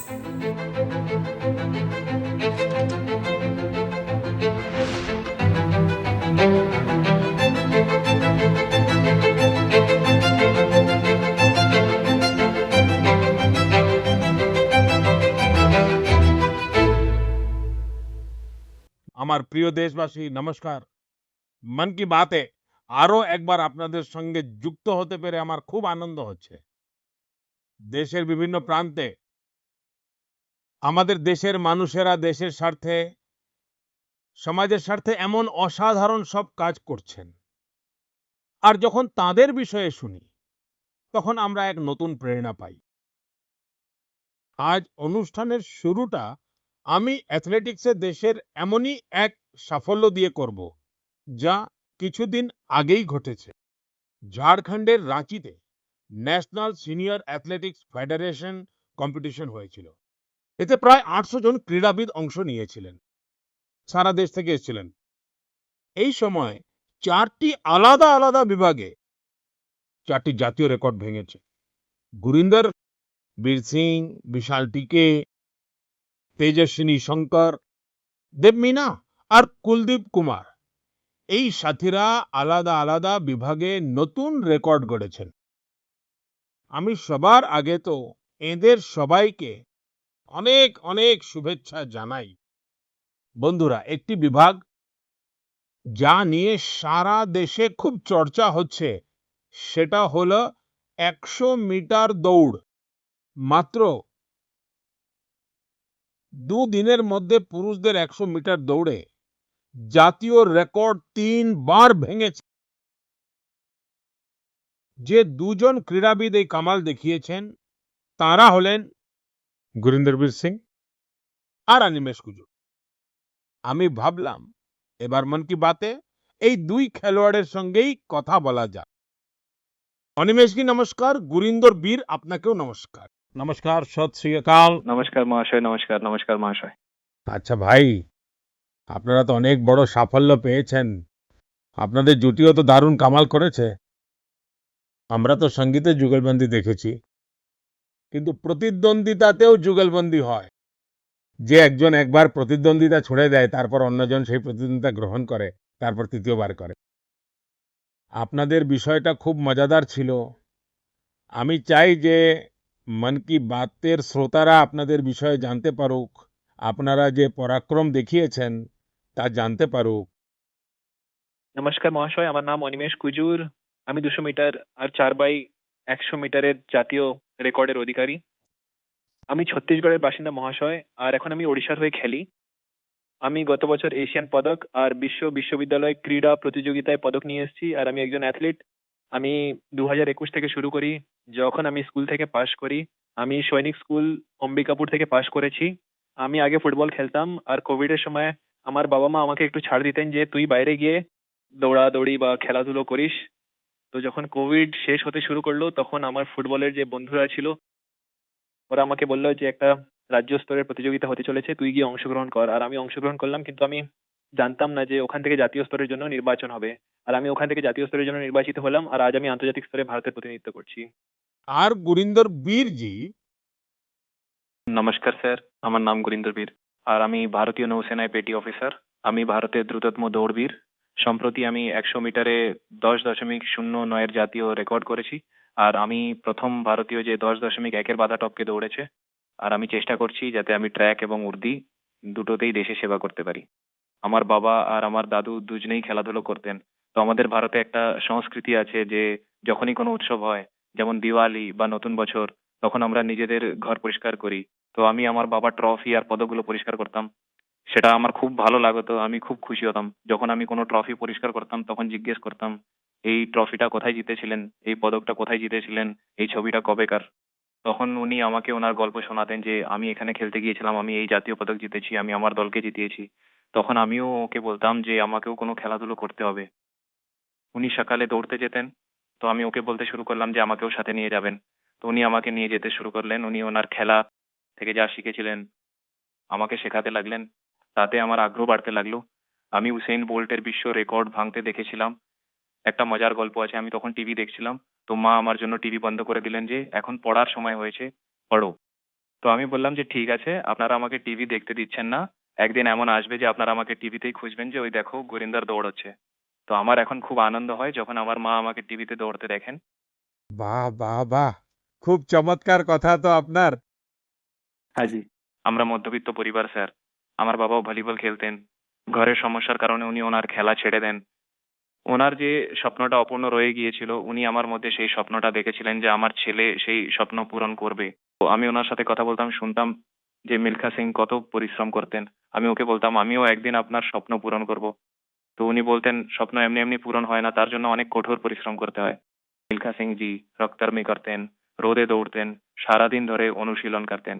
আমার প্রিয় দেশবাসী নমস্কার। মন কি বাতে আরো একবার আপনাদের সঙ্গে যুক্ত হতে পেরে আমার খুব আনন্দ হচ্ছে। দেশের বিভিন্ন প্রান্তে আমাদের দেশের মানুষেরা দেশের স্বার্থে, সমাজের স্বার্থে এমন অসাধারণ সব কাজ করছেন। আর যখন তাদের বিষয়ে শুনি, তখন আমরা এক নতুন প্রেরণা পাই। আজ অনুষ্ঠানের শুরুটা আমি অ্যাথলেটিক্সে দেশের এমনই এক সাফল্য দিয়ে করব, যা কিছুদিন আগেই ঘটেছে। ঝাড়খণ্ডের রাঁচিতে national senior athletics federation competition হয়েছিল। এতে প্রায় ৮০০ জন ক্রীড়াবিদ অংশ নিয়েছিলেন। সারা দেশ থেকে এসেছিলেন। এই সময় ৪টি আলাদা আলাদা বিভাগে ৪টি জাতীয় রেকর্ড ভেঙেছে। গুরিন্দর বীর সিং, বিশাল টিকে, তেজস্বিনী শঙ্কর, দেবমিনা আর কুলদীপ কুমার, এই সাথীরা আলাদা আলাদা বিভাগে নতুন রেকর্ড গড়েছেন। আমি সবার আগে তো এদের সবাইকে অনেক অনেক শুভেচ্ছা জানাই। বন্ধুরা, একটি বিভাগ যা নিয়ে সারা দেশে খুব চর্চা হচ্ছে, সেটা হলো ১০০ মিটার দৌড়। মাত্র ২ দিনের মধ্যে পুরুষদের ১০০ মিটার দৌড়ে জাতীয় রেকর্ড ৩ বার ভেঙেছে। যে দুজন ক্রীড়াবিদ এই কামাল দেখিয়েছেন, তারা হলেন গুরিন্দর বীর সিং আর অনিমেষ কুজুর। আমি ভাবলাম এবার মন কি বাতে এই দুই খেলোয়াড়ের সঙ্গেই কথা বলা যাক। অনিমেষজি নমস্কার, গুরিন্দর বীর আপনাকেও নমস্কার। নমস্কার, সৎ শ্রী অকাল। নমস্কার মহাশয়, নমস্কার নমস্কার মহাশয়। আচ্ছা ভাই, আপনারা তো অনেক বড় সাফল্য পেয়েছেন। আপনাদের জুটিও তো দারুণ কামাল করেছে। আমরা তো সঙ্গীতে যুগলবন্দি দেখেছি, কিন্তু প্রতিদ্বন্দ্বিতাতেও যুগলবন্দি হয়। যে একজন একবার প্রতিদ্বন্দ্বিতা ছুড়ে দেয়, তারপর অন্যজন সেই প্রতিদ্বন্দ্বিতা গ্রহণ করে, তারপর তৃতীয়বার করে। আপনাদের বিষয়টা খুব মজাদার ছিল। আমি চাই যে মন কি বাতের শ্রোতারা আপনাদের বিষয়ে জানতে পারুক, আপনারা যে পরাক্রম দেখিয়েছেন তা জানতে পারুক। নমস্কার মহাশয়, আমার নাম অনিমেষ কুজুর। আমি 200 মিটার আর 4x100 মিটারের জাতীয় রেকর্ডের অধিকারী। আমি ছত্তিশগড়ের বাসিন্দা মহাশয়, আর এখন আমি ওড়িশার হয়ে খেলি। আমি গত বছর এশিয়ান পদক আর বিশ্ববিদ্যালয় ক্রীড়া প্রতিযোগিতায় পদক নিয়ে এসেছি, আর আমি একজন অ্যাথলিট। আমি 2021 থেকে শুরু করি। যখন আমি স্কুল থেকে পাশ করি, আমি সৈনিক স্কুল অম্বিকাপুর থেকে পাশ করেছি। আমি আগে ফুটবল খেলতাম, আর কোভিডের সময় আমার বাবা মা আমাকে একটু ছাড় দিতেন যে তুই বাইরে গিয়ে দৌড়াদৌড়ি বা খেলাধুলো করিস। তো যখন কোভিড শেষ হতে শুরু করলো, তখন আমার ফুটবলের যে বন্ধুরা ছিল, ওরা আমাকে বললো যে একটা রাজ্য স্তরের প্রতিযোগিতা হতে চলেছে, তুই গিয়ে অংশগ্রহণ কর। আর আমি অংশগ্রহণ করলাম, কিন্তু আমি জানতাম না যে ওখান থেকে জাতীয় স্তরের জন্য নির্বাচন হবে। আর আমি ওখান থেকে জাতীয় স্তরের জন্য নির্বাচিত হলাম, আর আজ আমি আন্তর্জাতিক স্তরে ভারতের প্রতিনিধিত্ব করছি। আর গুরিন্দর বীরজি, নমস্কার স্যার, আমার নাম গুরিন্দর বীর, আর আমি ভারতীয় নৌসেনায় পেটি অফিসার। আমি ভারতের দ্রুততম দৌড়বীর। সম্প্রতি আমি 100 মিটারে 10.09 জাতীয় রেকর্ড করেছি। আর আমি প্রথম ভারতীয় যে 10.1 বাধা টপকে দৌড়েছে। আর আমি চেষ্টা করছি যাতে আমি ট্র্যাক এবং উর্দি দুটোতেই দেশের সেবা করতে পারি। আমার বাবা আর আমার দাদু দুজনেই খেলাধুলো করতেন। তো আমাদের ভারতে একটা সংস্কৃতি আছে যে যখনই কোনো উৎসব হয়, যেমন দিওয়ালি বা নতুন বছর, তখন আমরা নিজেদের ঘর পরিষ্কার করি। তো আমি আমার বাবার ট্রফি আর পদকগুলো পরিষ্কার করতাম। সেটা আমার খুব ভালো লাগতো, আমি খুব খুশি হতাম যখন আমি কোনো ট্রফি পরিষ্কার করতাম। তখন জিজ্ঞেস করতাম, এই ট্রফিটা কোথায় জিতেছিলেন, এই পদকটা কোথায় জিতেছিলেন, এই ছবিটা কবেকার। তখন উনি আমাকে ওনার গল্প শোনাতেন যে আমি এখানে খেলতে গিয়েছিলাম, আমি এই জাতীয় পদক জিতেছি, আমি আমার দলকে জিতিয়েছি। তখন আমিও ওকে বলতাম যে আমাকেও কোনো খেলাধুলো করতে হবে। উনি সকালে দৌড়তে যেতেন, তো আমি ওকে বলতে শুরু করলাম যে আমাকেও সাথে নিয়ে যাবেন। তো উনি আমাকে নিয়ে যেতে শুরু করলেন। উনি ওনার খেলা থেকে যা শিখেছিলেন আমাকে শেখাতে লাগলেন। তাতে আমার আগ্রহ বাড়তে লাগলো। আমি উসেইন বোল্টের বিশ্ব রেকর্ড ভাঙতে দেখেছিলাম। একটা মজার গল্প আছে, আমি তখন টিভি দেখছিলাম। তো মা আমার জন্য টিভি বন্ধ করে দিলেন যে এখন পড়ার সময় হয়েছে, পড়ো। তো আমি বললাম যে ঠিক আছে, আপনারা আমাকে টিভি দেখতে দিচ্ছেন না, একদিন এমন আসবে যে আপনারা আমাকে টিভিতেই খুঁজবেন যে ওই দেখো গুরিন্দর দৌড়চ্ছে। তো আমার এখন খুব আনন্দ হয় যখন আমার মা আমাকে টিভিতে দৌড়তে দেখেন। বাহ বাহ বাহ, খুব চমৎকার কথা তো আপনার। হ্যাঁ জি। আমরা মধ্যবিত্ত পরিবার স্যার। আমার বাবাও ভলিবল খেলতেন। ঘরের সমস্যার কারণে উনি ওনার খেলা ছেড়ে দেন। ওনার যে স্বপ্নটা অপূর্ণ রয়ে গিয়েছিল, উনি আমার মধ্যে সেই স্বপ্নটা দেখেছিলেন যে আমার ছেলে সেই স্বপ্ন পূরণ করবে। তো আমি ওনার সাথে কথা বলতাম, শুনতাম যে মিলখা সিং কত পরিশ্রম করতেন। আমি ওকে বলতাম আমিও একদিন আপনার স্বপ্ন পূরণ করব। তো উনি বলতেন স্বপ্ন এমনি এমনি পূরণ হয় না, তার জন্য অনেক কঠোর পরিশ্রম করতে হয়। মিলখা সিং জি রক্তার্মি করতেন, রোদে দৌড়তেন, সারাদিন ধরে অনুশীলন করতেন।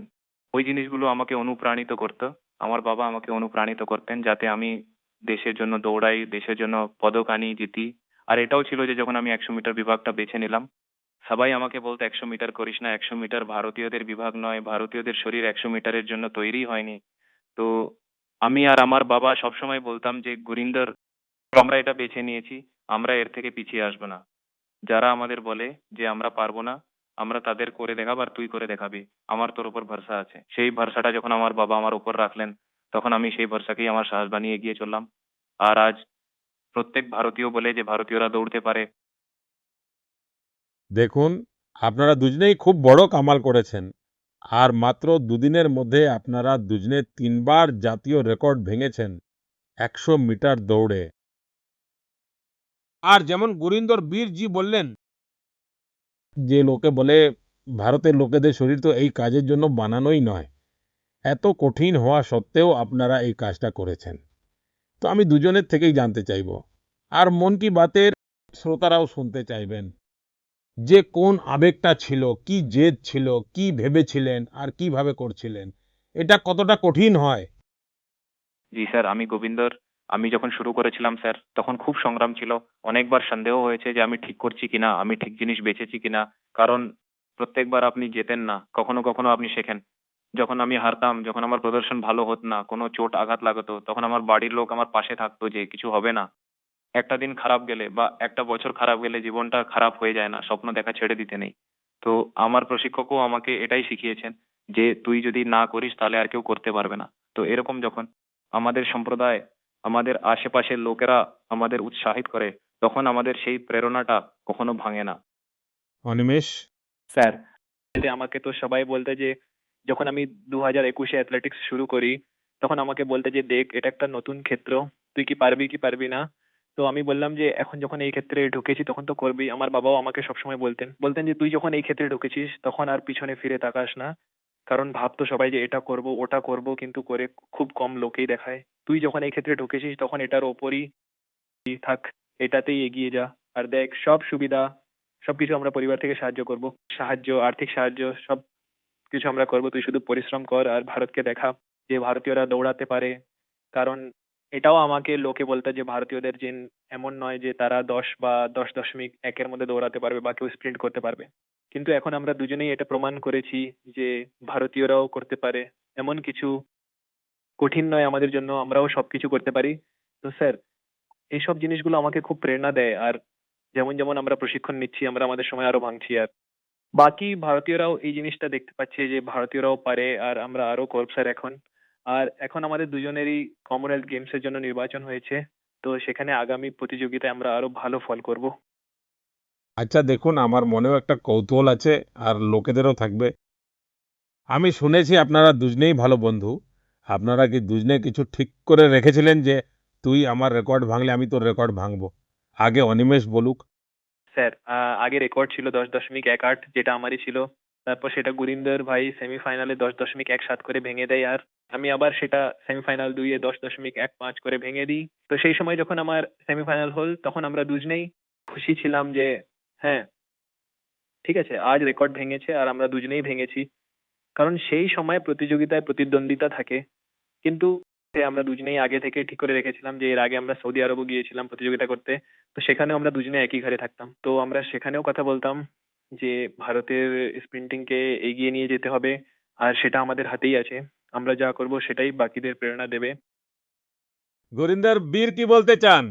ওই জিনিসগুলো আমাকে অনুপ্রাণিত করত। আমার বাবা আমাকে অনুপ্রাণিত করতেন যাতে আমি দেশের জন্য দৌড়াই, দেশের জন্য পদক আনি, জিতি। আর এটাও ছিল যে যখন আমি 100 মিটার বিভাগটা বেছে নিলাম, সবাই আমাকে বলতো 100 মিটার করিস না, 100 মিটার ভারতীয়দের বিভাগ নয়, ভারতীয়দের শরীর 100 মিটারের জন্য তৈরি হয়নি। তো আমি আর আমার বাবা সবসময় বলতাম যে গুরিন্দর, আমরা এটা বেছে নিয়েছি, আমরা এর থেকে পিছিয়ে আসবো না। যারা আমাদের বলে যে আমরা পারবো না, আমরা তাদের করে দেখাবো আর তুই করে দেখাবি। আমার তোর উপর ভরসা আছে। সেই ভরসাটা যখন আমার বাবা আমার উপর রাখলেন, তখন আমি সেই ভরসাকেই আমার সাহস বানিয়ে এগিয়ে চললাম। আর আজ প্রত্যেক ভারতীয় বলে যে ভারতীয়রা দৌড়তে পারে। দেখুন, আপনারা দুজনেই খুব বড় কামাল করেছেন। আর মাত্র দুদিনের মধ্যে আপনারা দুজনে 3 বার জাতীয় রেকর্ড ভেঙেছেন 100 মিটার দৌড়ে। আর যেমন গুরিন্দর বীর জি বললেন, যে লোকে বলে ভারতের লোকেদের শরীর তো এই কাজের জন্য বানানোই নয়, এত কঠিন হওয়া সত্ত্বেও আপনারা এই কাজটা করেছেন। তো আমি দুজনের থেকেই জানতে চাইবো, আর মন কি বাতের শ্রোতারাও শুনতে চাইবেন, যে কোন আবেগটা ছিল, কি জেদ ছিল, কি ভেবেছিলেন আর কিভাবে করছিলেন, এটা কতটা কঠিন হয়। জি স্যার, আমি গোবিন্দর, আমি যখন শুরু করেছিলাম স্যার, তখন খুব সংগ্রাম ছিল। অনেকবার সন্দেহ হয়েছে যে আমি ঠিক করছি কিনা, আমি ঠিক জিনিস বেছেছি কিনা। কারণ প্রত্যেকবার আপনি জেতেন না, কখনো কখনো আপনি শেখেন। যখন আমি হারতাম, যখন আমার প্রদর্শন ভালো হতো না, কোনো চোট আঘাত লাগাতো, তখন আমার বাড়ির লোক আমার পাশে থাকতো যে কিছু হবে না। একটা দিন খারাপ গেলে বা একটা বছর খারাপ গেলে জীবনটা খারাপ হয়ে যায় না, স্বপ্ন দেখা ছেড়ে দিতে নেই। তো আমার প্রশিক্ষকও আমাকে এটাই শিখিয়েছেন যে তুই যদি না করিস তাহলে আর কেউ করতে পারবে না। তো এরকম যখন আমাদের সম্প্রদায়, আমাদের আশেপাশের লোকেরা আমাদের উৎসাহিত করে, তখন আমাদের সেই প্রেরণাটা কখনো ভাঙে না। অনিমেষ। স্যার, এতে আমাকে তো সবাই বলতে যে যখন আমি 2021-এ অ্যাথলেটিক্স শুরু করি, তখন আমাকে বলতে যে দেখ এটা একটা নতুন ক্ষেত্র, তুই কি পারবি কি পারবি না। তো আমি বললাম যে এখন যখন এই ক্ষেত্রে ঢুকেছি তখন তো করবি। আমার বাবাও আমাকে সবসময় বলতেন বলতেন যে তুই যখন এই ক্ষেত্রে ঢুকেছিস তখন আর পিছনে ফিরে তাকাস না। কারণ ভাবতো সবাই যে এটা করব ওটা করব, কিন্তু করে খুব কম লোকেই দেখায়। তুই যখন এই ক্ষেত্রে ঢুকেছিস তখন এটার ওপরই থাক, এটাতেই এগিয়ে যা। আর দেখ সব সুবিধা, সবকিছু আমরা পরিবার থেকে সাহায্য করব, সাহায্য, আর্থিক সাহায্য সব কিছু আমরা করবো। তুই শুধু পরিশ্রম কর আর ভারতকে দেখা যে ভারতীয়রা দৌড়াতে পারে। কারণ এটাও আমাকে লোকে বলতো যে ভারতীয়দের জিন এমন নয় যে তারা 10 বা 10.1-এর মধ্যে দৌড়াতে পারবে বা কেউ স্প্রিন্ট করতে পারবে। কিন্তু এখন আমরা দুজনেই এটা প্রমাণ করেছি যে ভারতীয়রাও করতে পারে। এমন কিছু কঠিন নয় আমাদের জন্য, আমরাও সবকিছু করতে পারি। তো স্যার, এইসব জিনিসগুলো আমাকে খুব প্রেরণা দেয়। আর যেমন যেমন আমরা প্রশিক্ষণ নিচ্ছি, আমরা আমাদের সময় আরো ভাঙছি। আর বাকি ভারতীয়রাও এই জিনিসটা দেখতে পাচ্ছে যে ভারতীয়রাও পারে, আর আমরা আরো করব স্যার এখন। আর এখন আমাদের দুজনেরই কমনওয়েলথ গেমস এর জন্য নির্বাচন হয়েছে। তো সেখানে আগামী প্রতিযোগিতায় আমরা আরো ভালো ফল করব। আচ্ছা দেখুন, আমার মনেও একটা কৌতূহল আছে, আর লোকেদেরও থাকবে। আমি শুনেছি আপনারা দুজনেই ভালো বন্ধু। আপনারা কি দুজনে কিছু ঠিক করে রেখেছিলেন যে তুই আমার রেকর্ড ভাঙলে আমি তোর রেকর্ড ভাঙবো? আগে অনিমেষ বলুক। স্যার, আগে রেকর্ড ছিল 10.18, যেটা আমারই ছিল। তারপর সেটা গুরিন্দর ভাই সেমিফাইনালে 10.17 করে ভেঙে দেয়। আর আমি আবার সেটা সেমিফাইনাল 2-এ 10.15 করে ভেঙে দিই। তো সেই সময় যখন আমার সেমিফাইনাল হল তখন আমরা দুজনেই খুশি ছিলাম যে হ্যাঁ, ঠিক আছে, আজ রেকর্ড ভেঙেছে আর আমরা দুজনেই ভেঙেছি। কারণ সেই সময় প্রতিযোগিতায় প্রতিদ্বন্দ্বিতা থাকে, কিন্তু সে আমরা দুজনেই আগে থেকে ঠিক করে রেখেছিলাম যে এর আগে আমরা সৌদি আরবও গিয়েছিলাম প্রতিযোগিতা করতে। তো সেখানেও আমরা দুজনে একই ঘরে থাকতাম, তো আমরা সেখানেও কথা বলতাম যে ভারতের স্প্রিন্টিং কে এগিয়ে নিয়ে যেতে হবে। আর সেটা আমাদের হাতেই আছে, আমরা যা করব সেটাই বাকিদের প্রেরণা দেবে। গুরিন্দর বীর কি বলতে চান?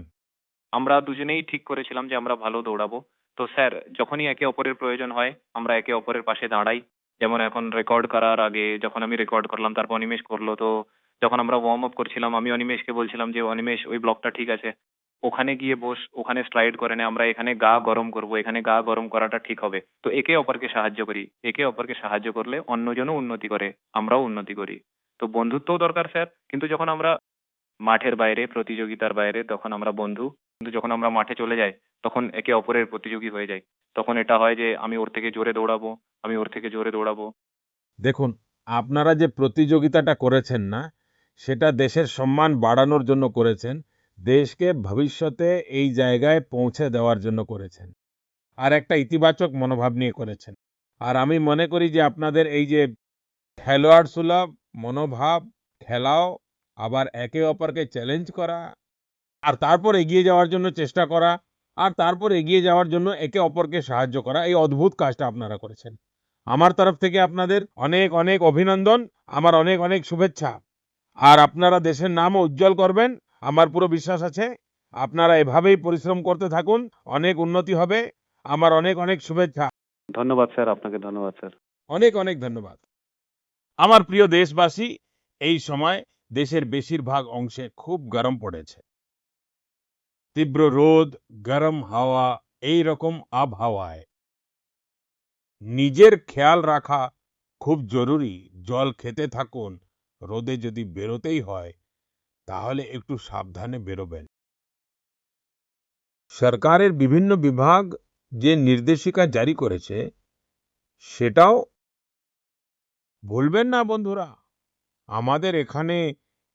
আমরা দুজনেই ঠিক করেছিলাম যে আমরা ভালো দৌড়াবো। তো স্যার, যখনই একে অপরের প্রয়োজন হয় আমরা একে অপরের পাশে দাঁড়াই। যেমন এখন রেকর্ড করার আগে যখন আমি রেকর্ড করলাম, তারপর অনিমেষ করলো, তো যখন আমরা ওয়ার্ম আপ করছিলাম আমি অনিমেষকে বলছিলাম যে অনিমেষ ওই ব্লকটা ঠিক আছে, ওখানে গিয়ে বস, ওখানে স্ট্রাইড করে নে, আমরা এখানে গা গরম করব, এখানে গা গরম করাটা ঠিক হবে। তো একে অপরকে সাহায্য করি, একে অপরকে সাহায্য করলে অন্যজনও উন্নতি করে, আমরাও উন্নতি করি। তো বন্ধুত্বও দরকার স্যার, কিন্তু যখন আমরা মাঠের বাইরে, প্রতিযোগিতার বাইরে, তখন আমরা বন্ধু, কিন্তু যখন আমরা মাঠে চলে যাই তখন একে অপরের প্রতিযোগী হয়ে যাই। তখন এটা হয় যে আমি ওর থেকে জোরে দৌড়াবো, আমি ওর থেকে জোরে দৌড়াবো। দেখুন, আপনারা যে প্রতিযোগিতাটা করেছেন না, সেটা দেশের সম্মান বাড়ানোর জন্য করেছেন, দেশকে ভবিষ্যতে এই জায়গায় পৌঁছে দেওয়ার জন্য করেছেন। আর একটা ইতিবাচক মনোভাব নিয়ে করেছেন। আর আমি মনে করি যে আপনাদের এই যে খেলোয়াড় সুলভ মনোভাব, খেলাও, আবার একে অপরকে চ্যালেঞ্জ করা, আর তারপর এগিয়ে যাওয়ার জন্য চেষ্টা করা, আর তারপর এগিয়ে যাওয়ার জন্য একে অপরকে সাহায্য করা, এই অদ্ভুত কাজটা আপনারা করেছেন। আমার তরফ থেকে আপনাদের অনেক অনেক অভিনন্দন, আমার অনেক অনেক শুভেচ্ছা। আর আপনারা দেশের নামও উজ্জ্বল করবেন, আমার পুরো বিশ্বাস আছে। আপনারা এভাবেই পরিশ্রম করতে থাকুন, অনেক উন্নতি হবে। আমার অনেক অনেক শুভেচ্ছা। ধন্যবাদ স্যার, আপনাকে ধন্যবাদ স্যার। অনেক অনেক ধন্যবাদ। আমার প্রিয় দেশবাসী, এই সময় দেশের বেশিরভাগ অংশে খুব গরম পড়েছে। তীব্র রোদ, গরম হাওয়া, এই রকম আবহাওয়ায় নিজের খেয়াল রাখা খুব জরুরি। জল খেতে থাকুন। রোদে যদি বেরোতেই হয় তাহলে একটু সাবধানে বেরোবেন। সরকারের বিভিন্ন বিভাগ যে নির্দেশিকা জারি করেছে সেটাও ভুলবেন না বন্ধুরা। আমাদের এখানে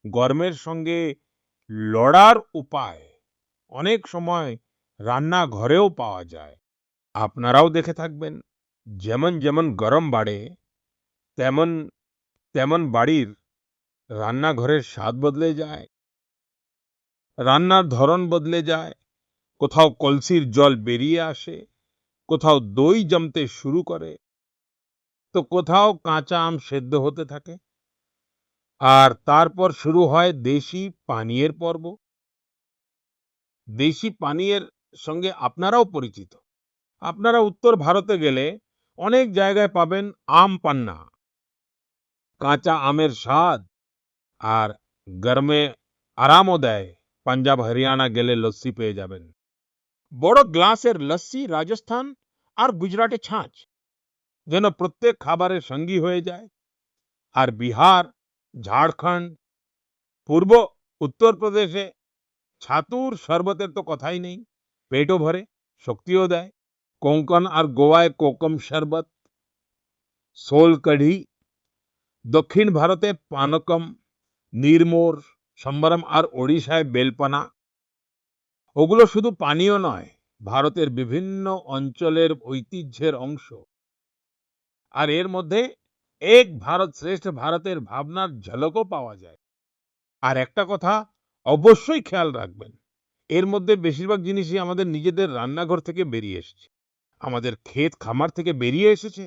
গরমের সঙ্গে লড়ার উপায় অনেক সময় রান্নাঘরেও পাওয়া যায়। আপনারাও দেখে থাকবেন, যেমন যেমন গরম বাড়ে তেমন তেমন বাড়ির রান্নাঘরের স্বাদ বদলে যায়, রান্নার ধরন বদলে যায়। কোথাও কলসির জল বেরিয়ে আসে, কোথাও দই জমতে শুরু করে, তো কোথাও কাঁচা আম সেদ্ধ হতে থাকে। আর তারপর শুরু হয় দেশি পানীয়ের পর্ব। দেশি পানীয়ের সঙ্গে আপনারাও পরিচিত। আপনারা উত্তর ভারতে গেলে অনেক জায়গায় পাবেন আম পান্না, কাঁচা আমের স্বাদ। আর গরমে আরামও দেয়। পাঞ্জাব হরিয়ানা গেলে লস্যি পেয়ে যাবেন, বড় গ্লাসের লস্যি। রাজস্থান আর গুজরাটে ছাঁচ যেন প্রত্যেক খাবারের সঙ্গী হয়ে যায়। আর বিহার, ঝাড়খণ্ড, পূর্ব উত্তরপ্রদেশে ছাতুর শরবতের তো কথাই নেই, পেটও ভরে, শক্তিও দেয়। কোঙ্কণ আর গোয়ায় কোকম শরবত, সোল কাঢ়ি। দক্ষিণ ভারতে পানকম, নির্মোর, সম্বরম, আর ওড়িশায় বেলপানা। ওগুলো শুধু পানীয় নয়, ভারতের বিভিন্ন অঞ্চলের ঐতিহ্যের অংশ। আর এর মধ্যে এক ভারত শ্রেষ্ঠ ভারতের ভাবনার ঝলকও পাওয়া যায়। আর একটা কথা অবশ্যই খেয়াল রাখবেন, এর মধ্যে বেশিরভাগ জিনিসই আমাদের নিজেদের রান্নাঘর থেকে বেরিয়ে এসেছে, আমাদের ক্ষেত খামার থেকে বেরিয়ে এসেছে।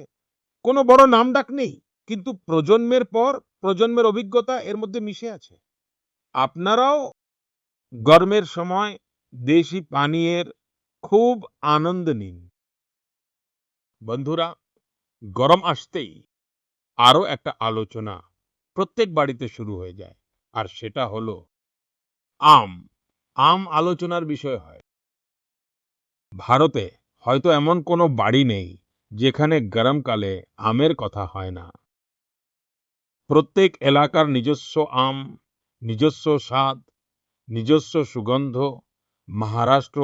কোনো বড় নামডাক নেই, কিন্তু প্রজন্মের পর প্রজন্মের অভিজ্ঞতা এর মধ্যে মিশে আছে। আপনারাও গরমের সময় দেশি পানীয়ের খুব আনন্দ নিন। বন্ধুরা, গরম আসতেই আরো একটা আলোচনা প্রত্যেক বাড়িতে শুরু হয়ে যায়, আর সেটা হলো আম। আম আলোচনার বিষয় হয়। ভারতে হয়তো এমন কোনো বাড়ি নেই যেখানে গরমকালে আমের কথা হয় না। প্রত্যেক এলাকার নিজস্ব আম, নিজস্ব স্বাদ, নিজস্ব সুগন্ধ। মহারাষ্ট্র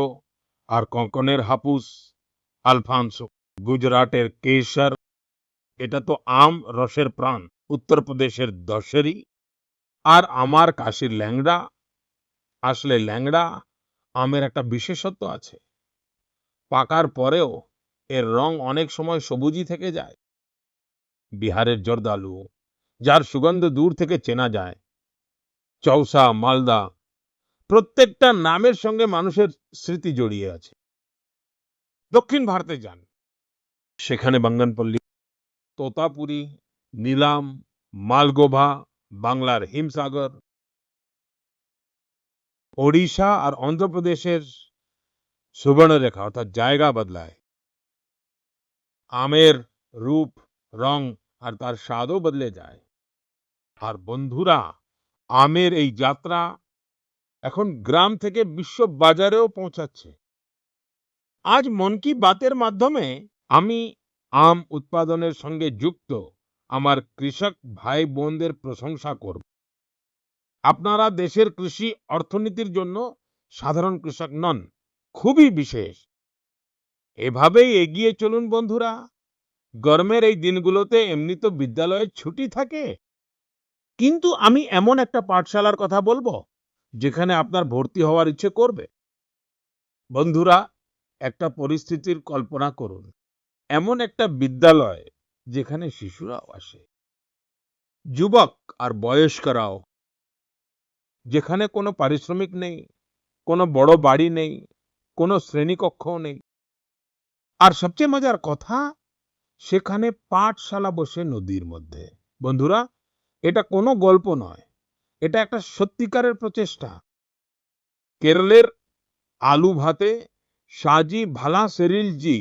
আর কোঙ্কণের হাপুস, আলফানসো, গুজরাটের কেশর, এটা তো আম রসের প্রাণ। উত্তরপ্রদেশের দশেরি, আর আমার কাশীর ল্যাংড়া। আসলে ল্যাংড়া আমের একটা বিশেষত্ব আছে, পাকার পরেও এর রং অনেক সময় সবুজই থেকে যায়। বিহারের জর্দালু, যার সুগন্ধ দূর থেকে চেনা যায়। চৌসা, মালদা, প্রত্যেকটা নামের সঙ্গে মানুষের স্মৃতি জড়িয়ে আছে। দক্ষিণ ভারতে যান, সেখানে বাঙ্গানপল্লী, তোতাপুরি, নীলাম, মালগোভা, বাংলার হিমসাগর। ওড়িশা আর অন্ধ্রপ্রদেশের সুবর্ণরেখা, অর্থাৎ জায়গা বদলায়। আমের রূপ রং আর তার স্বাদও বদলে যায়। আর বন্ধুরা, আমের এই যাত্রা এখন গ্রাম থেকে বিশ্ব বাজারেও পৌঁছাচ্ছে। আজ মন কি বাতের মাধ্যমে আমি আম উৎপাদনের সঙ্গে যুক্ত আমার কৃষক ভাই বোনদের প্রশংসা করব। আপনারা দেশের কৃষি অর্থনীতির জন্য সাধারণ কৃষক নন, খুবই বিশেষ। এভাবেই এগিয়ে চলুন বন্ধুরা। গরমের এই দিনগুলোতে এমনি তো বিদ্যালয়ের ছুটি থাকে, কিন্তু আমি এমন একটা পাঠশালার কথা বলবো যেখানে আপনার ভর্তি হওয়ার ইচ্ছে করবে। বন্ধুরা, একটা পরিস্থিতির কল্পনা করুন, এমন একটা বিদ্যালয় যেখানে শিশুরাও আসে, যুবক আর বয়স্করাও, যেখানে কোনো পারিশ্রমিক নেই, কোনো বড় বাড়ি নেই, কোনো শ্রেণীকক্ষও নেই। আর সবচেয়ে মজার কথা, সেখানে পাঠশালা বসে নদীর মধ্যে। বন্ধুরা, এটা কোনো গল্প নয়, এটা একটা সত্যিকারের প্রচেষ্টা। কেরলের আলু ভাতে সাজি ভালা সেরিল জি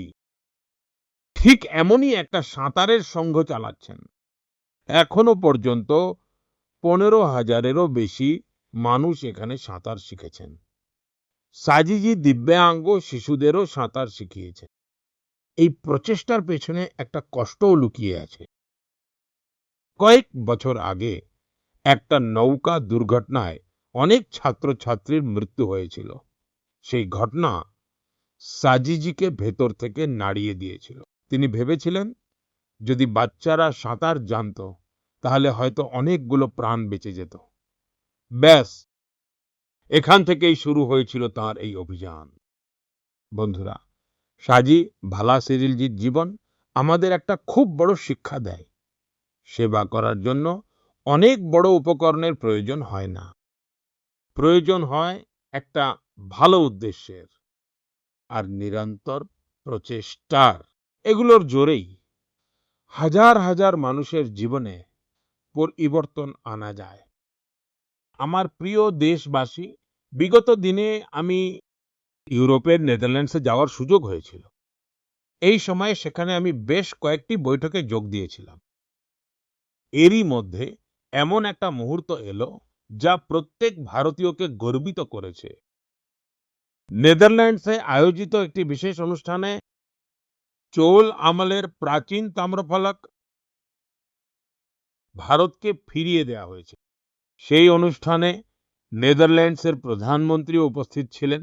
ঠিক এমনই একটা সাঁতারের সংঘ চালাচ্ছেন। এখনো পর্যন্ত 15,000-এরও বেশি মানুষ এখানে সাঁতার শিখেছেন। সাজিজি দিব্যাঙ্গ শিশুদেরও সাঁতার শিখিয়েছেন। এই প্রচেষ্টার পেছনে একটা কষ্টও লুকিয়ে আছে। কয়েক বছর আগে একটা নৌকা দুর্ঘটনায় অনেক ছাত্রছাত্রীর মৃত্যু হয়েছিল। সেই ঘটনা সাজিজিকে ভেতর থেকে নাড়িয়ে দিয়েছিল। তিনি ভেবেছিলেন, যদি বাচ্চারা সাঁতার জানতো তাহলে হয়তো অনেকগুলো প্রাণ বেঁচে যেত। ব্যাস, এখান থেকেই শুরু হয়েছিল তার এই অভিযান। বন্ধুরা, সাজি ভালা সেরিলজির জীবন আমাদের একটা খুব বড় শিক্ষা দেয়। সেবা করার জন্য অনেক বড় উপকরণের প্রয়োজন হয় না, প্রয়োজন হয় একটা ভালো উদ্দেশ্যের আর নিরন্তর প্রচেষ্টার। এগুলোর জোরেই হাজার হাজার মানুষের জীবনে পরিবর্তন আনা যায়। আমার প্রিয় দেশবাসী, বিগত দিনে আমি ইউরোপের নেদারল্যান্ডসে যাওয়ার সুযোগ হয়েছিল। এই সময়ে সেখানে আমি বেশ কয়েকটি বৈঠকে যোগ দিয়েছিলাম। এরই মধ্যে এমন একটা মুহূর্ত এলো যা প্রত্যেক ভারতীয়কে গর্বিত করেছে। নেদারল্যান্ডসে আয়োজিত একটি বিশেষ অনুষ্ঠানে চোল আমলের প্রাচীন তাম্রফলক ভারতকে ফিরিয়ে দেওয়া হয়েছে। সেই অনুষ্ঠানে নেদারল্যান্ডসের প্রধানমন্ত্রীও উপস্থিত ছিলেন।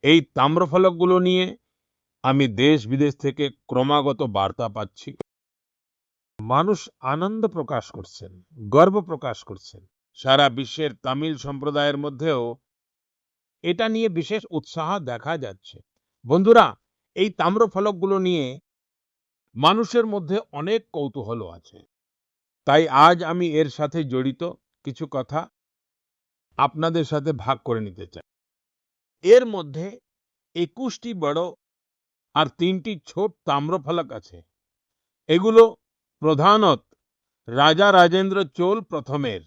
এই তাম্রফলকগুলো নিয়ে আমি দেশ বিদেশ থেকে ক্রমাগত বার্তা পাচ্ছি। মানুষ আনন্দ প্রকাশ করছেন, গর্ব প্রকাশ করছেন। সারা বিশ্বের তামিল সম্প্রদায়ের মধ্যেও এটা নিয়ে বিশেষ উৎসাহ দেখা যাচ্ছে। বন্ধুরা, এই তাম্রফলকগুলো নিয়ে মানুষের মধ্যে অনেক কৌতূহল আছে। তাই আজ আমি এর সাথে জড়িত কিছু কথা আপনাদের সাথে ভাগ করে নিতে চাই। এর মধ্যে 21টি বড় আর 3টি ছোট তাম্রফলক আছে। এগুলো প্রধানত রাজা রাজেন্দ্র চোল প্রথমের,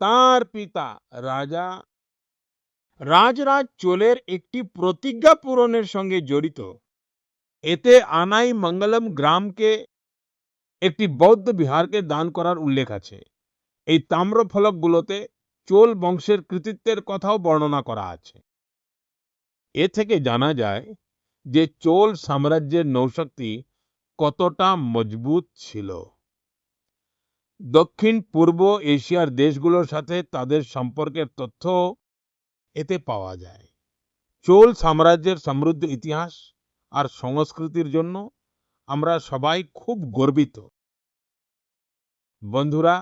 তার পিতা রাজা রাজরাজ চোলের একটি প্রতিজ্ঞা পূরণের সঙ্গে জড়িত। এতে আনাই মঙ্গলম গ্রামকে একটি বৌদ্ধ বিহারকে দান করার উল্লেখ আছে। এই তাম্রফলকগুলোতে চোল বংশের কৃতিত্বের কথাও বর্ণনা করা আছে। এ থেকে জানা যায় যে চোল সাম্রাজ্যের নৌশক্তি কতটা মজবুত ছিল। দক্ষিণ পূর্ব এশিয়ার দেশগুলোর সাথে তাদের সম্পর্কের তথ্য এতে পাওয়া যায়। চোল সাম্রাজ্যের সমৃদ্ধ ইতিহাস আর সংস্কৃতির জন্য আমরা সবাই খুব গর্বিত। বন্ধুরা,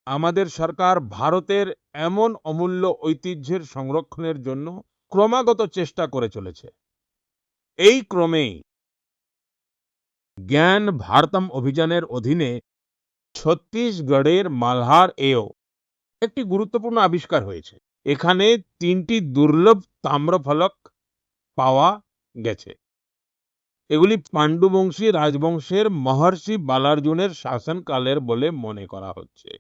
আমাদের সরকার ভারতের এমন অমূল্য ঐতিহ্যের সংরক্ষণের জন্য ক্রমাগত চেষ্টা করে চলেছে। এই ক্রমেই জ্ঞান ভারতম অভিযানের অধীনে ছত্তিশগড়ের মালহার এও একটি গুরুত্বপূর্ণ আবিষ্কার হয়েছে। এখানে 3টি দুর্লভ তাম্রফলক পাওয়া গেছে। এগুলি পাণ্ডুবংশী রাজবংশের মহর্ষি বালার্জুনের শাসনকালের বলে মনে করা হচ্ছে।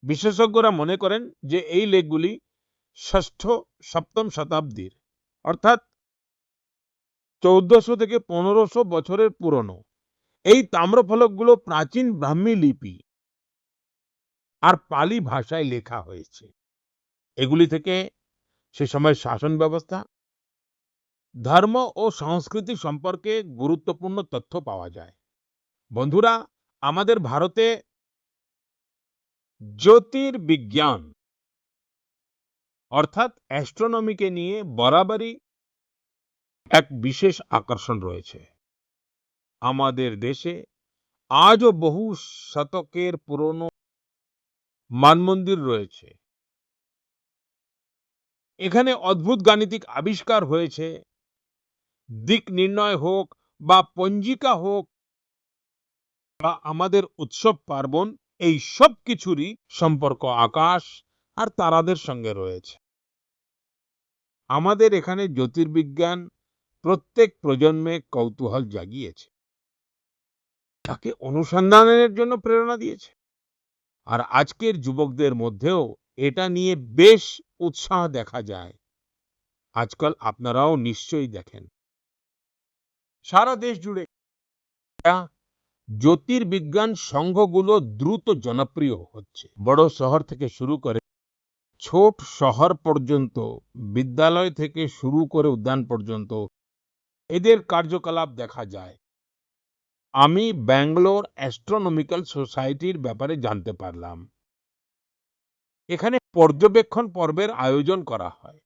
বিশেষজ্ঞরা মনে করেন যে এই লেখগুলি ষষ্ঠ সপ্তম শতাব্দীর, অর্থাৎ 1400 থেকে 1500 বছরের পুরনো। এই তাম্রফলকগুলো প্রাচীন ব্রাহ্মী লিপি আর পালি ভাষায় লেখা হয়েছে। এগুলি থেকে সে সময় শাসন ব্যবস্থা, ধর্ম ও সংস্কৃতি সম্পর্কে গুরুত্বপূর্ণ তথ্য পাওয়া যায়। বন্ধুরা, আমাদের ভারতে জ্যোতির্বিজ্ঞান অর্থাৎ অ্যাস্ট্রোনমিকে নিয়ে বরাবরই এক বিশেষ আকর্ষণ রয়েছে। আমাদের দেশে আজও বহু শতকের পুরনো মানমন্দির রয়েছে। এখানে অদ্ভুত গাণিতিক আবিষ্কার হয়েছে। দিক নির্ণয় হোক বা পঞ্জিকা হোক বা আমাদের উৎসব পার্বণ, এই সব কিছুরই সম্পর্ক আকাশ আর তারাদের সঙ্গে রয়েছে। আমাদের এখানে জ্যোতির্বিজ্ঞান প্রত্যেক প্রজন্মে কৌতূহল জাগিয়েছে, তাকে অনুসন্ধানের জন্য প্রেরণা দিয়েছে। আর আজকের যুবকদের মধ্যেও এটা নিয়ে বেশ উৎসাহ দেখা যায়। আজকাল আপনারাও নিশ্চয়ই দেখেন, সারা দেশ জুড়ে জ্যোতির্বিজ্ঞান সংঘগুলো দ্রুত জনপ্রিয় হচ্ছে। বড় শহর থেকে শুরু করে ছোট শহর পর্যন্ত, বিদ্যালয় থেকে শুরু করে উদ্যান পর্যন্ত এদের কার্যকলাপ দেখা যায়। আমি ব্যাঙ্গালোর অ্যাস্ট্রোনমিক্যাল সোসাইটির ব্যাপারে জানতে পারলাম। এখানে পর্যবেক্ষণ পর্বের আয়োজন করা হয়।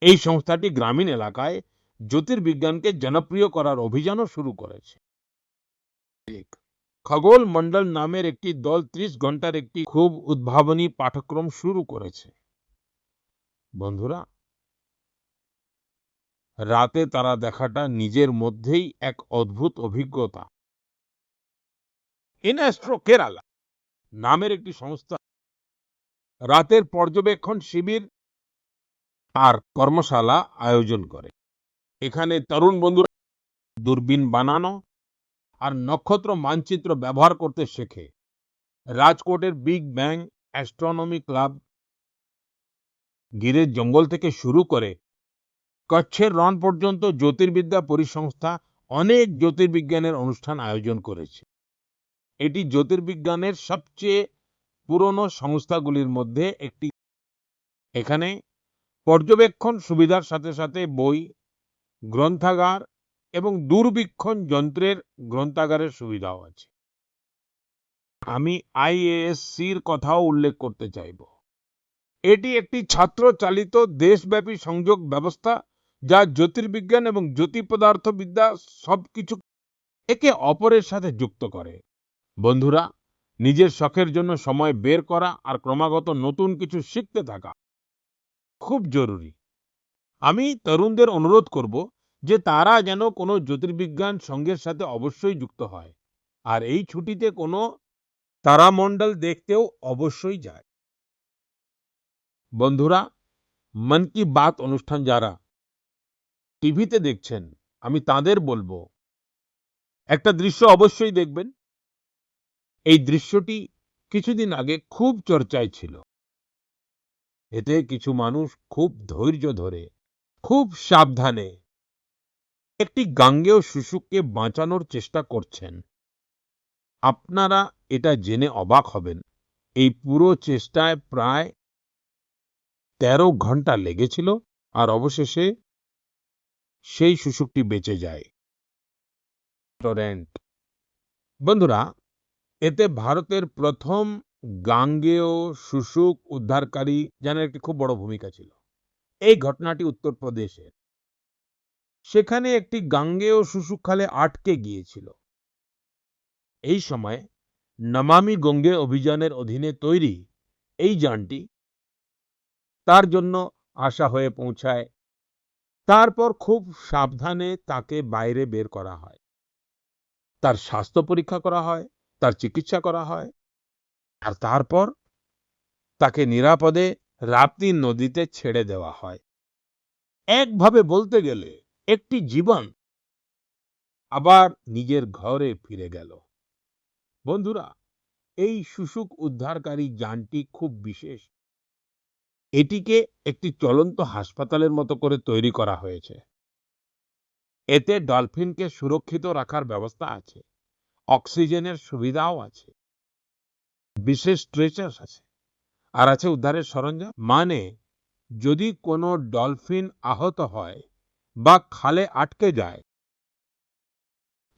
এই সংস্থাটি গ্রামীণ এলাকায় জ্যোতির্বিজ্ঞানকে জনপ্রিয় করার অভিযানও শুরু করেছে। খগোল মন্ডল নামের একটি দল 30 ঘন্টার একটি খুব উদ্ভাবনী পাঠক্রম শুরু করেছে। বন্ধুরা, রাতে তারা দেখাটা নিজের মধ্যেই এক অদ্ভুত অভিজ্ঞতা। ইনঅ্যাস্ট্রো কেরালা নামের একটি সংস্থা রাতের পর্যবেক্ষণ শিবির আর কর্মশালা আয়োজন করে। এখানে তরুণ বন্ধুরা দূরবীন বানানো আর নক্ষত্র মানচিত্র ব্যবহার করতে শেখে। রাজকোটের বিগ ব্যাং অ্যাস্ট্রোনমি ক্লাব, গিরের জঙ্গল থেকে শুরু করে কচ্ছের রণ পর্যন্ত জ্যোতির্বিদ্যা পরিসংস্থা অনেক জ্যোতির্বিজ্ঞানের অনুষ্ঠান আয়োজন করেছে। এটি জ্যোতির্বিজ্ঞানের সবচেয়ে পুরনো সংস্থাগুলির মধ্যে একটি। এখানে পর্যবেক্ষণ সুবিধার সাথে সাথে বই, গ্রন্থাগার এবং দূরবীক্ষণ যন্ত্রের গ্রন্থাগারের সুবিধাও আছে। আমি আইএএসসির কথাও উল্লেখ করতে চাইব। এটি একটি ছাত্র চালিত দেশব্যাপী সংযোগ ব্যবস্থা যা জ্যোতির্বিজ্ঞান এবং জ্যোতিপদার্থবিদ্যা সবকিছু একে অপরের সাথে যুক্ত করে। বন্ধুরা, নিজের শখের জন্য সময় বের করা আর ক্রমাগত নতুন কিছু শিখতে থাকা খুব জরুরি। আমি তরুণদের অনুরোধ করব যে তারা যেন কোনো জ্যোতির্বিজ্ঞান সংঘের সাথে অবশ্যই যুক্ত হয় আর এই ছুটিতে কোনো তারামণ্ডল দেখতেও অবশ্যই যায়। বন্ধুরা, মন কি বাত অনুষ্ঠান যারা টিভিতে দেখছেন, আমি তাদের বলবো একটা দৃশ্য অবশ্যই দেখবেন। এই দৃশ্যটি কিছুদিন আগে খুব চর্চায় ছিল। এতে কিছু মানুষ খুব ধৈর্য ধরে, খুব সাবধানে একটি গাঙ্গেয় শিশুকে বাঁচানোর চেষ্টা করছেন। আপনারা এটা জেনে অবাক হবেন, এই পুরো চেষ্টায় প্রায় 13 ঘন্টা লেগেছিল আর অবশেষে সেই শিশুটি বেঁচে যায়। বন্ধুরা, এতে ভারতের প্রথম গাঙ্গেয় শুশুক উদ্ধারকারী যেন একটি খুব বড় ভূমিকা ছিল। এই ঘটনাটি উত্তরপ্রদেশের। সেখানে একটি গাঙ্গেয় শুশুক খালে আটকে গিয়েছিল। এই সময় নমামি গঙ্গে অভিযানের অধীনে তৈরি এই যানটি তার জন্য আশা হয়ে পৌঁছায়। তারপর খুব সাবধানে তাকে বাইরে বের করা হয়, তার স্বাস্থ্য পরীক্ষা করা হয়, তার চিকিৎসা করা হয় আর তারপর তাকে নিরাপদে রাপ্তি নদীতে ছেড়ে দেওয়া হয়। একভাবে বলতে গেলে একটি জীবন আবার নিজের ঘরে ফিরে গেল। বন্ধুরা, এই শুশুক উদ্ধারকারী যানটি খুব বিশেষ। এটিকে একটি চলন্ত হাসপাতালের মতো করে তৈরি করা হয়েছে। এতে ডলফিনকে সুরক্ষিত রাখার ব্যবস্থা আছে, অক্সিজেনের সুবিধাও আছে, বিশেষ স্ট্রেচার আছে, আর আছে উদ্ধারের সরঞ্জাম। মানে যদি কোনো ডলফিন আহত হয় বা খালে আটকে যায়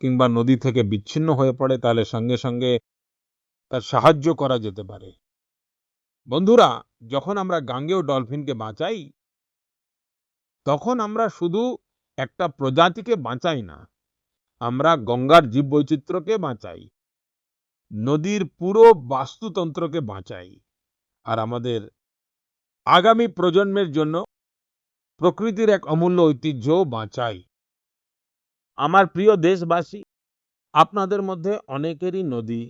কিংবা নদী থেকে বিচ্ছিন্ন হয়ে পড়ে, তাহলে সঙ্গে সঙ্গে তার সাহায্য করা যেতে পারে। বন্ধুরা, যখন আমরা গাঙ্গেয় ডলফিনকে বাঁচাই, তখন আমরা শুধু একটা প্রজাতিকে বাঁচাই না, আমরা গঙ্গার জীববৈচিত্র্যকে বাঁচাই, নদীর পুরো বাস্তুতন্ত্রকে বাঁচাই, আর আমাদের আগামী প্রজন্মের জন্য প্রকৃতির এক অমূল্য ঐতিহ্যও বাঁচাই। আমার প্রিয় দেশবাসী, আপনাদের মধ্যে অনেকেরই নদী,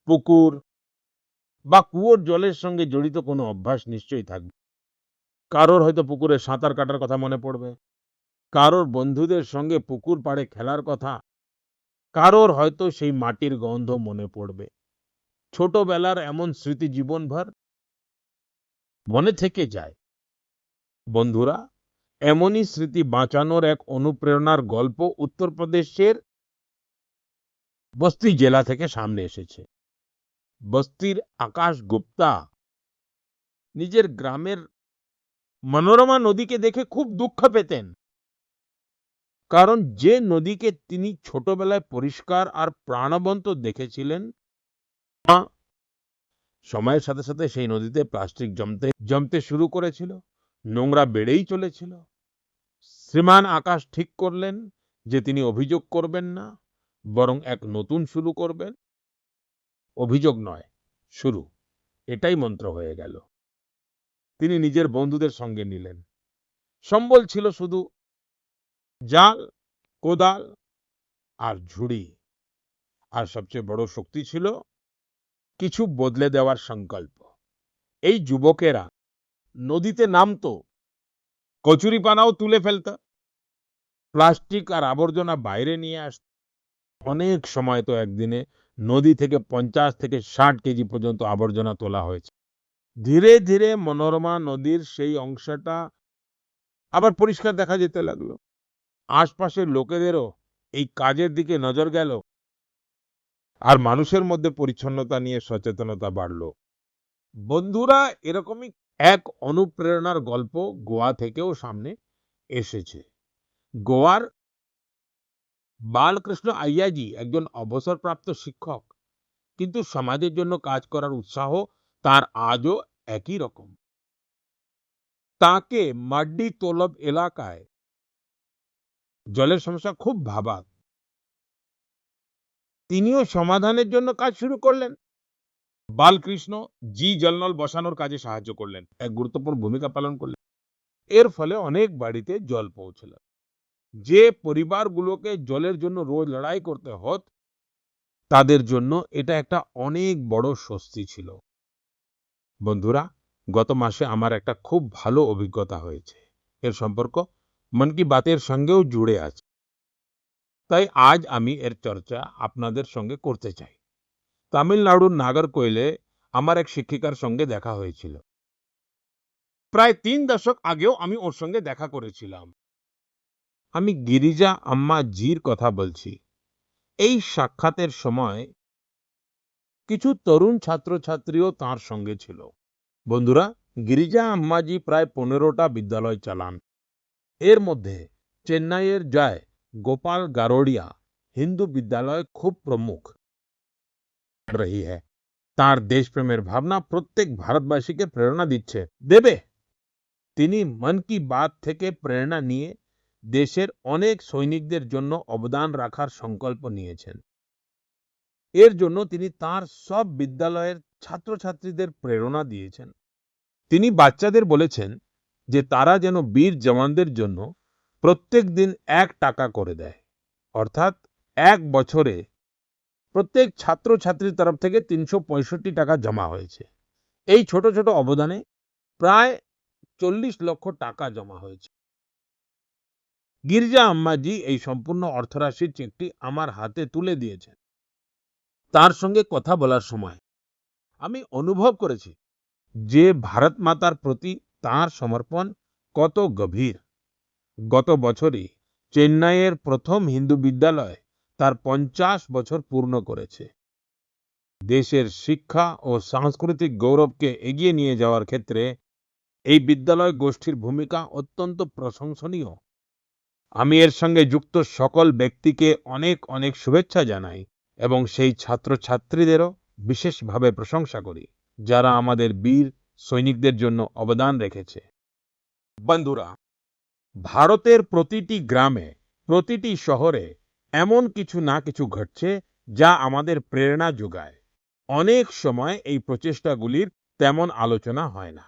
পুকুর বা কুয়োর জলের সঙ্গে জড়িত কোনো অভ্যাস নিশ্চয়ই থাকবে। কারোর হয়তো পুকুরে সাঁতার কাটার কথা মনে পড়বে, কারোর বন্ধুদের সঙ্গে পুকুর পাড়ে খেলার কথা, কারোর হয়তো সেই মাটির গন্ধ মনে পড়বে। ছোটবেলার এমন স্মৃতি জীবনভর মনে থেকে যায়। বন্ধুরা, এমনই স্মৃতি বাঁচানোর এক অনুপ্রেরণার গল্প উত্তরপ্রদেশের বস্তি জেলা থেকে সামনে এসেছে। বস্তির আকাশ গুপ্তা নিজের গ্রামের মনোরমা নদীকে দেখে খুব দুঃখ পেতেন, কারণ যে নদীকে তিনি ছোটবেলায় পরিষ্কার আর প্রাণবন্ত দেখেছিলেন, সময়ের সাথে সাথে সেই নদীতে প্লাস্টিক জমতে জমতে শুরু করেছিল, নোংরা বেড়েই চলেছিল। শ্রীমান আকাশ ঠিক করলেন যে তিনি অভিযোগ করবেন না, বরং এক নতুন শুরু করবেন। অভিযোগ নয়, শুরু, এটাই মন্ত্র হয়ে গেল। তিনি নিজের বন্ধুদের সঙ্গে নিলেন। সম্বল ছিল শুধু জাল, কোদাল আর ঝুড়ি, আর সবচেয়ে বড় শক্তি ছিল কিছু বদলে দেওয়ার সংকল্প। এই যুবকেরা নদীতে নামতো, কচুরিপানাও তুলে ফেলত, প্লাস্টিক আর আবর্জনা বাইরে নিয়ে আসত। অনেক সময় তো একদিনে নদী থেকে 50 থেকে 60 কেজি পর্যন্ত আবর্জনা তোলা হয়েছে। ধীরে ধীরে মনোরমা নদীর সেই অংশটা আবার পরিষ্কার দেখা যেতে লাগলো। আশপাশের লোকেদেরও এই কাজের দিকে নজর গেল, আর মানুষের মধ্যে পরিচ্ছন্নতা নিয়ে সচেতনতা বাড়লো। বন্ধুরা, এরকমই এক অনুপ্রেরণার গল্প গোয়া থেকেও সামনে এসেছে। গোয়ার বালকৃষ্ণ আইয়াজি একজন অবসরপ্রাপ্ত শিক্ষক, কিন্তু সমাজের জন্য কাজ করার উৎসাহ তার আজও একই রকম। তাকে মাড্ডি তোলব এলাকায় জলের সমস্যা খুব ভাবাত। তিনিও সমাধানের জন্য কাজ শুরু করলেন। বালকৃষ্ণ জি জলনল বসানোর কাজে সাহায্য করলেন, এক গুরুত্বপূর্ণ ভূমিকা পালন করলেন। এর ফলে অনেক বাড়িতে জল পৌঁছল। যে পরিবারগুলোকে জলের জন্য রোজ লড়াই করতে হতো, তাদের জন্য এটা একটা অনেক বড় স্বস্তি ছিল। বন্ধুরা, গত মাসে আমার একটা খুব ভালো অভিজ্ঞতা হয়েছে। এর সম্পর্ক মন কি বাতের সঙ্গেও জুড়ে আছে, তাই আজ আমি এর চর্চা আপনাদের সঙ্গে করতে চাই। তামিলনাড়ুর নাগরকোয়েলে আমার এক শিক্ষিকার সঙ্গে দেখা হয়েছিল। প্রায় 3 দশক আগেও আমি ওর সঙ্গে দেখা করেছিলাম। আমি গিরিজা আম্মা জির কথা বলছি। এই সাক্ষাতের সময় কিছু তরুণ ছাত্রছাত্রীও তার সঙ্গে ছিল। বন্ধুরা, গিরিজা আম্মাজি প্রায় 15টা বিদ্যালয় চালান। এর মধ্যে চেন্নাইয়ের জয় গোপাল গারোডিয়া হিন্দু বিদ্যালয় খুব প্রমুখ रही है। তার দেশপ্রেমের ভাবনা প্রত্যেক ভারতবাসীকে প্রেরণা দিচ্ছে, দেবে। তিনি মন কি বাত থেকে প্রেরণা নিয়ে দেশের অনেক সৈনিকদের জন্য অবদান রাখার সংকল্প নিয়েছেন। এর জন্য তিনি তার সব বিদ্যালয়ের ছাত্রছাত্রীদের প্রেরণা দিয়েছেন। তিনি বাচ্চাদের বলেছেন যে তারা যেন বীর জওয়ানদের জন্য প্রত্যেক দিন 1 টাকা করে দেয়, অর্থাৎ 1 বছরে প্রত্যেক ছাত্রছাত্রীর তরফ থেকে 365 টাকা জমা হয়েছে। এই ছোট ছোট অবদানে প্রায় 40 লক্ষ টাকা জমা হয়েছে। গিরিজা আম্মাজি এই সম্পূর্ণ অর্থরাশির চেকটি আমার হাতে তুলে দিয়েছেন। তার সঙ্গে কথা বলার সময় আমি অনুভব করেছি যে ভারত মাতার প্রতি তার সমর্পণ কত গভীর। গত বছরই চেন্নাইয়ের প্রথম হিন্দু বিদ্যালয় তার 50 বছর পূর্ণ করেছে। দেশের শিক্ষা ও সাংস্কৃতিক গৌরবকে এগিয়ে নিয়ে যাওয়ার ক্ষেত্রে এই বিদ্যালয় গোষ্ঠীর ভূমিকা অত্যন্ত প্রশংসনীয়। আমি এর সঙ্গে যুক্ত সকল ব্যক্তিকে অনেক অনেক শুভেচ্ছা জানাই এবং সেই ছাত্রছাত্রীদেরও বিশেষভাবে প্রশংসা করি যারা আমাদের বীর সৈনিকদের জন্য অবদান রেখেছে। বন্ধুরা, ভারতের প্রতিটি গ্রামে, প্রতিটি শহরে এমন কিছু না কিছু ঘটছে যা আমাদের প্রেরণা যোগায়। অনেক সময় এই প্রচেষ্টাগুলির তেমন আলোচনা হয় না,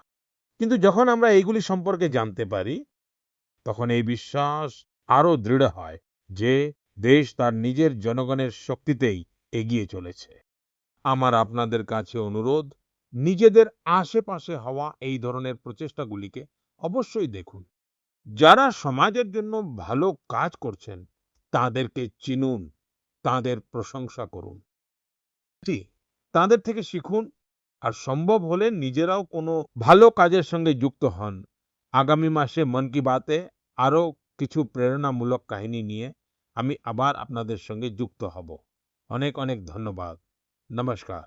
কিন্তু যখন আমরা এইগুলি সম্পর্কে জানতে পারি তখন এই বিশ্বাস আরো দৃঢ় হয় যে দেশ তার নিজের জনগণের শক্তিতেই এগিয়ে চলেছে। আমার আপনাদের কাছে অনুরোধ, নিজেদের আশেপাশে হওয়া এই ধরনের প্রচেষ্টাগুলিকে অবশ্যই দেখুন। যারা সমাজের জন্য ভালো কাজ করছেন তাদেরকে চিনুন, তাদের প্রশংসা করুন, জি, তাদের থেকে শিখুন আর সম্ভব হলে নিজেরাও কোনো ভালো কাজের সঙ্গে যুক্ত হন। আগামী মাসে মন কি বাতে আরো কিছু প্রেরণামূলক কাহিনী নিয়ে আমি আবার আপনাদের সঙ্গে যুক্ত হব। অনেক অনেক ধন্যবাদ। নমস্কার।